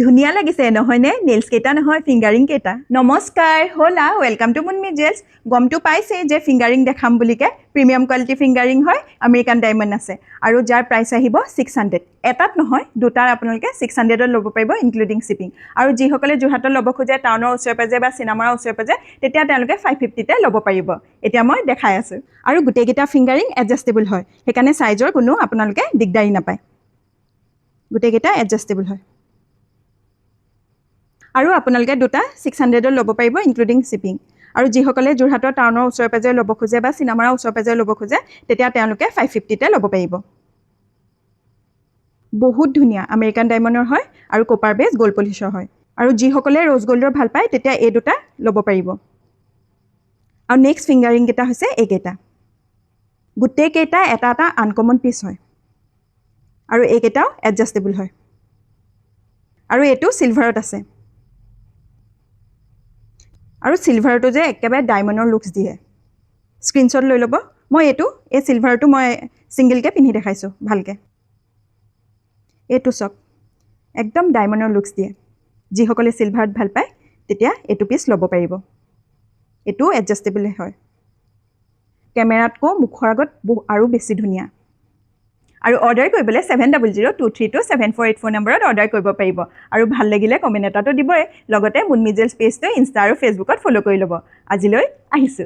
ধুনীয়া লাগিছে নহয়নে নেইলছ কেইটা নহয় ফিংগাৰিং কেইটা নমস্কাৰ হোলা ওয়েলকাম টু মুনমি জেলছ গমটো পাইছে যে ফিংগাৰিং দেখাম বুলিকে প্ৰিমিয়াম কোৱালিটি ফিংগাৰিং হয় আমেৰিকান ডায়মণ্ড আছে আৰু যাৰ প্ৰাইস আহিব 600 এটাত নহয় দুটাৰ আপোনালোকে 600ত ল'ব পাৰিব ইনক্লুডিং শিপিং আৰু যিসকলে যোৰহাটত ল'ব খোজে টাউনৰ ওচৰে পাজে বা চিনেমাৰ ওচৰে পাজে তেতিয়া তেওঁলোকে 550 তে ল'ব পাৰিব এতিয়া মই দেখাই আছো আৰু গোটেইকেইটা ফিংগাৰিং এডজাস্টেবল হয় সেইকাৰণে সাইজৰ কোনো আপোনালোকে দিগদাৰি নাপায় গোটেইকেইটা এডজাস্টেবল হয় আৰু আপোনালোকে দুটা 600ত ল'ব পাৰিব ইনক্লুডিং শিপিং আৰু যিসকলে যোৰহাটৰ টাউনৰ ওচৰে পাজৰে ল'ব খোজে বা চিনেমাৰ ওচৰে পাজৰে ল'ব খোজে তেতিয়া তেওঁলোকে 550 তে ল'ব পাৰিব বহুত ধুনীয়া আমেৰিকান ডায়মণ্ডৰ হয় আৰু কপাৰ বেজ গোল্ড পলিশৰ হয় আৰু যিসকলে ৰ'জ গোল্ডৰ ভাল পায় তেতিয়া এই দুটা ল'ব পাৰিব আৰু নেক্সট ফিংগাৰিং কেইটা হৈছে এইকেইটা গোটেইকেইটা এটা এটা আনকমন পিচ হয় আৰু এইকেইটাও এডজাস্টেবল হয় আৰু এইটো সিলভাৰত আছে আৰু সিলভাৰটো যে একেবাৰে ডায়মণ্ডৰ লুকস দিয়ে স্ক্ৰিনশ্বট লৈ ল'ব মই এই সিলভাৰটো মই সিঙ্গেলকে পিন্ধি দেখাইছো ভালকে এইটো সব একদম ডায়মণ্ডৰ লুকস দিয়ে যিসকলে সিলভাৰত ভাল পায় তেতিয়া এইটো পিস ল'ব পাৰিব এইটো এডজাস্টেবল হয় কেমেৰাতকো মুখৰ আগত আৰু বেছি ধুনীয়া আৰু অৰ্ডাৰ কৰিবলৈ 7002327484 নম্বৰত অৰ্ডাৰ কৰিব পাৰিব আৰু ভাল লাগিলে কমেন্ট এটাটো দিবই লগতে মুনমি জেলছ পেজটো ইনষ্টা আৰু ফেচবুকত ফলো কৰি ল'ব আজিলৈ আহিছো